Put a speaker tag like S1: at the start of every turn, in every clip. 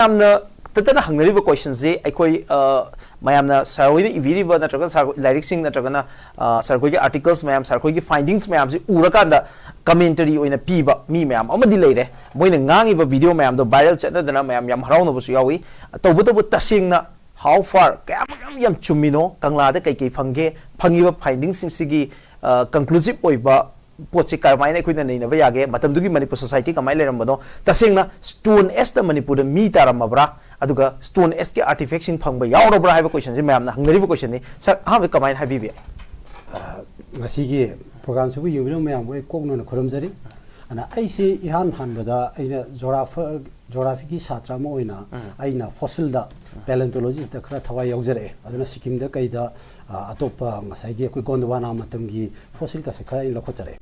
S1: Amna tatana hangnariba question je aikoi mayamna sarwai de iviriba natraga sar lyric sing natraga sarkoi ge articles mayam sarkoi ge findings mayam je urakanda commentary oina piba mi mayam amadi leire moina ngangi ba video mayam do viral chatna dana mayam yam harawna bu su yawi tobu tasingna how far yam chumino kangla de kai phange phangiba findings sing sigi conclusive oiba पोचे कारमाइन अखोइना नैनबा यागे मतमदुगी Manipur society कमाइ लेरमबनो तसेंगना stone age द मणिपुर मी तारमबरा अदुगा स्टोन एस के आर्टिफैक्ट्स फंगबा यावरबरा हाइबा क्वेश्चन जे मैमना हंगरिबा क्वेश्चन नि स हाबे कमाइन हाबिबे
S2: ngasiगी प्रोग्राम सुबु युबिनो मैम बो कोगनो खरमजरी ana aisi ihan hanbada aina geography ki satra mo oina aina fossil da paleontologist da khara thawai yaujare aduna sikkim da kaida atopa ngasai gi koi gondwana matam gi fossil ka se khara in lokhotare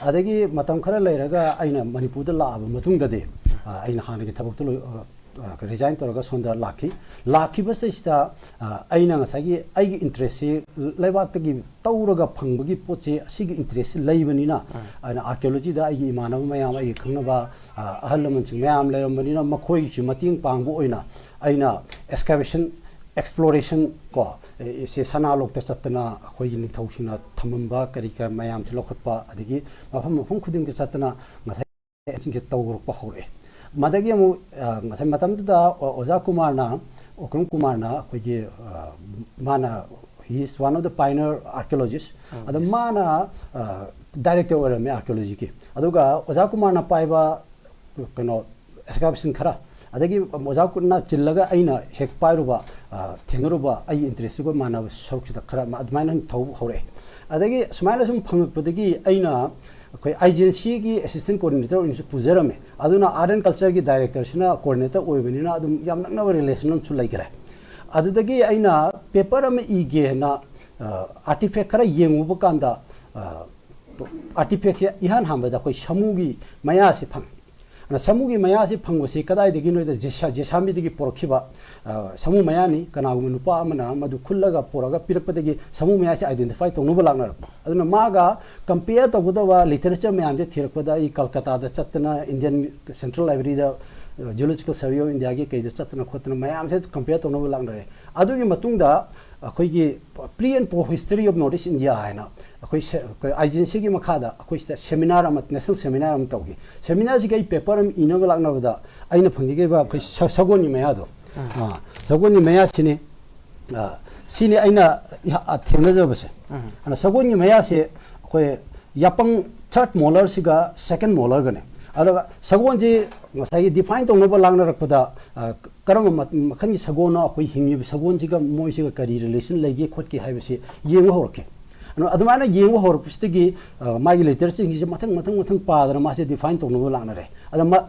S2: adagi matam khara leiraga aina manipur da laaba matung da de aina hana gi thabak to resign toraga sonda laki bas ista aina ngasai gi ai interest leibak gi tauraga phangba gi poche asigi interest leibani na ana archaeology da ai imanam mayam ai khangnaba ahal laman chung mayam leirambani na makhoi chi mating pangbu oina aina excavation exploration ko se sana lok ta chatna khoi ni thaushina thamamba karika mayam chi lokhotpa adigi mafam khuding ta chatna ngasai ching ke tawruk pa hore madagi mu ngasai matam da oja kumar na okrum kumar na khoi ge mana he is one of the pioneer archaeologists adu mana director of archaeology ki aduga oja kumar na paiba kano excavation khara adagi oja kunna chillaga aina hek pairuba thengruba ai interest ko mana sorukida khara admaina thau hore adagi smaila sum phangpodagi aina koi agency ki assistant coordinator in pujarame aduna art and culture ki director sina coordinator oibinina adum yam nakna relation su laikra adudagi aina paper am ige na artifact khara yenguba kanda artifact ihan hambada koi samugi maya se phang ana samugi maya se phangbo se kadai degi no da jesami degi porokhiba samu maya ni kana gu nupa amana madu khullaga poraga pirapdegi samu maya se identify tongnuba lagna aduna maga compare to budawa literature mayam je thirakpada I Kolkata da chatna Indian Central Library da Geological Survey of India gi kai da chatna khotna mayam se compare tongnuba lagna adugi matungda akhoi gi pre and post history of Northeast India haina akhoi agency gi makhada akhoi seminar amat national seminar am tawgi seminar ji kai paper am inoba lagna bada aina phangi ge ba sagoni maya do sagoni maya sini sini aina thengna jabase ana sagoni maya se akhoi yapang third molar siga second molar gane adaga sagon ji ngasai define tongnoba lagna rakpada karam makhan gi sagona akhoi hingi sagon ji ga moi siga kari relation legi khotki haibase yengo horke adumana yengo horpustigi magi literature gi mathang padra ma se define tongnoba lagna re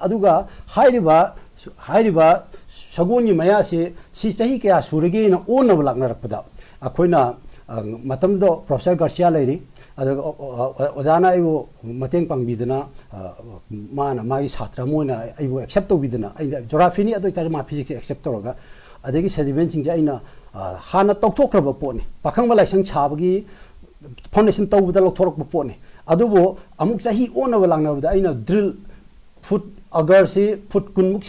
S2: aduga hairiba sagoni maya se si chahi kya surge na onnoba lagna rakpada akhoina matamdo professor Garcia leiri ojana ibu mateng pangbidana mana magi chatra moina ibu accept tobidana geography ni adoi tar ma physics accept toroga adegi sediment sing aina hana tokthokraba poni pakhangba laisang chabagi foundation tawbuda lokthorok poni adubo amuk chahi onaba langnabda aina drill foot agar se foot kunmuk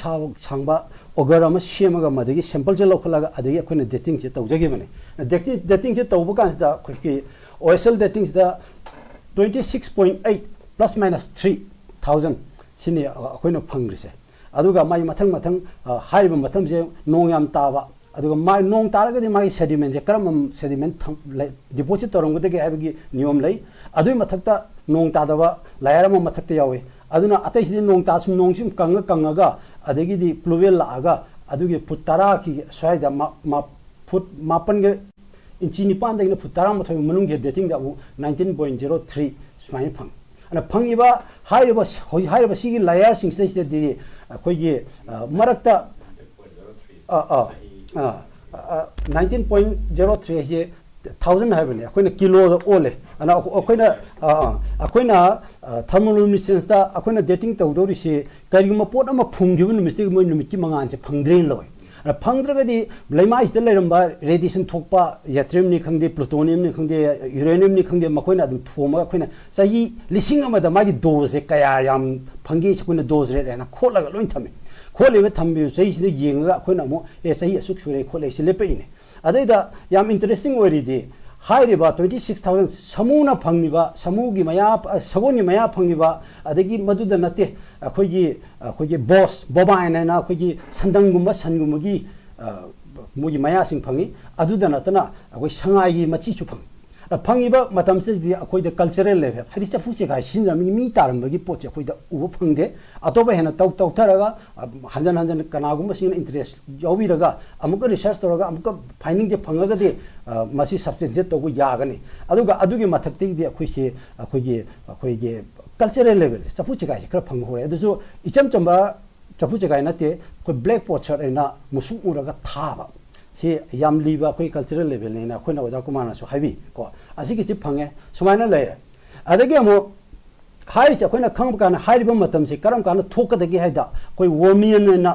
S2: changba agar ama shemaga madegi sample je lokhalaga adegi akhona dating je tawjage bane dating je tawbu kansda khiki OSL dating is the 26.8 plus minus 3,000 sini akoina phangrise aduga mai mathang haiba matham je nong yam tawa aduga mai nong taraga di mai sediment je karam sediment deposit torong de ge habigi niyom lei adui mathakta nong tadawa layarama mathakta yawe aduna atai sini nong ta sum nong sim kanga adegi di pluvial laaga adugi putara ki swaida ma put mapan ge inchi nipan da putara ma thoi munung ge dating da 19.03 smai phang ana phangiba haiba sigi layer sing se di khoi ge marakta 19.03 he 1000 haibane akoina kilo da ole ana akoina thermoluminescence da akoina dating tawdori se kariguma pot ama phunggibu mistake moi numit ki mangan che phangdrein loi phangdragadi leimais da leiramba radiation thokpa yttrium ni khangde plutonium ni khangde uranium ni khangde makoina adum thoma khoina sahi lising ama da magi dose kaya yam phangi chukuna dose re na kholaga loin thame खोले थम्बी सही येंगा अखोना मो ए सही असुक सुरे खोले से लेपेने अदैदा याम interesting ओरिदि हाइरिबा 26000 समूना फंगिबा समूगी मया सगोनी मया फंगिबा अदगी मदुदा नते अखोगी बॉस बोबाइना अखोगी संदंगुम्बा सनगुम्बगी मोगी मया सिंग फंगी अदुदा नतना अखोई संगाई मची चु फंग फंगिबा मतम से अखोइदा कल्चरल लेवल हरि चफु से गाय सिनरमी मी तारमबगी पोचे अखोइदा उबो फंगदे अतोबा हेना तौ तौथरगा हंजन हंजन कनागुम्बा सिंग इंटरेस्ट याविरगा अमुक रिसर्च तोरगा अमुक फाइंडिंग जे फंगगदे मसी सब्सटेंस तोगु यागनी अदुगा अदुगी मथक्तिदि अखोइगे कल्चरल लेवल चफु से गाय खरा फंग होरे अदुसु इचम चंबा चफु से गाय नते कोई ब्लैक पोचर एना मुसु उरगा थाबा से याम लीबा कोई कल्चरल लेवल ने कोई ना ओजा कुमाना सो हाइबी को असि कि फंगे सुमाइना लेरे अदगे अमो हाइ से कोइना खंग काना हाइबा मतम से करम काना थोकदगे हाइदा कोई वोमियन ना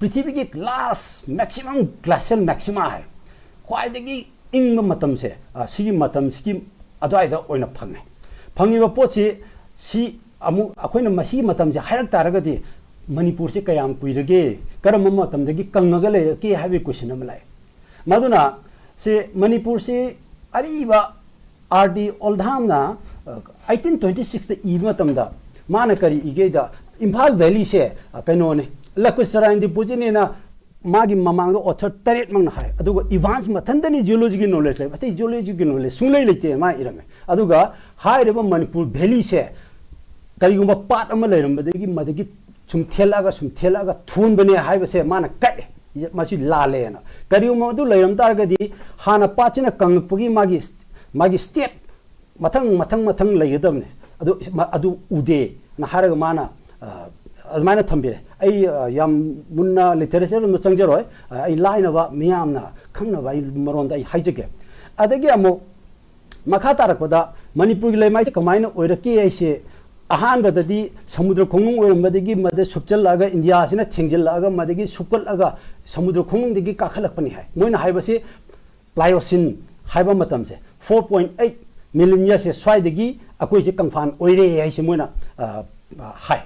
S2: पृथ्वी की ग्लास मैक्सिमम ग्लासियल मैक्सिमा है क्वाइदगी इंग मतम से सिगी मतम सिगी अदवाइदा ओइना फंगे फंगिबा पोछि सि अमु अखोइना मसी मतम से हाइरक तारगदि मणिपुर से कयाम कुइरगे करम मतमदगी कंगगा लेरके हाइबे क्वेश्चन अम लाए मदुना से मणिपुर से अरीबा आरडी ओल्धामना 1826 द ई मतमदा माना करी इगेदा इम्फाल वैली से कनोने लकुसराइन दिपुजिने ना मागी ममांग ऑथर तरेट मंग हाय अदुगा इवांस मथंदनी जियोलॉजी की नॉलेज ले बते जियोलॉजी की नॉलेज सुंगले लेते मा इरमे अदुगा हाय रेबा मणिपुर वैली से करिगुम्बा पाट अमा लेरमबदगी मदगी सुम थेलागा थून बने हाइबसे माना कए मसी लालेना करियुम मदु लेरम तारगदी हाना पाचिना कंगपगी मागी स्टेप मथंग लेगदमने अदु उदे ना हारग माना अदमाना थंबिरे आई याम मुन्ना लिटरेचर म चंगजरोय आई लाइनबा मियामना खंगनबा आई मरोंदा आई हाइजगे अदगी अमो मखा तारकदा मणिपुर लेमाइ कमाइना ओइरके आइसे अहानबददी समुद्र खोंगुंग ओरमबदगी मदे सुपचललागा इंडिया सिना थेंगजललागा मदगी सुकललागा समुद्र खोंगुंगदगी काखलकपनि हाय मोइना हाइबसे प्लायोसिन हाइबा मतम से 4.8 मिलियन ईयर से स्वाइदगी अकोइ से कंफान ओइरे हाइसे मोइना हाय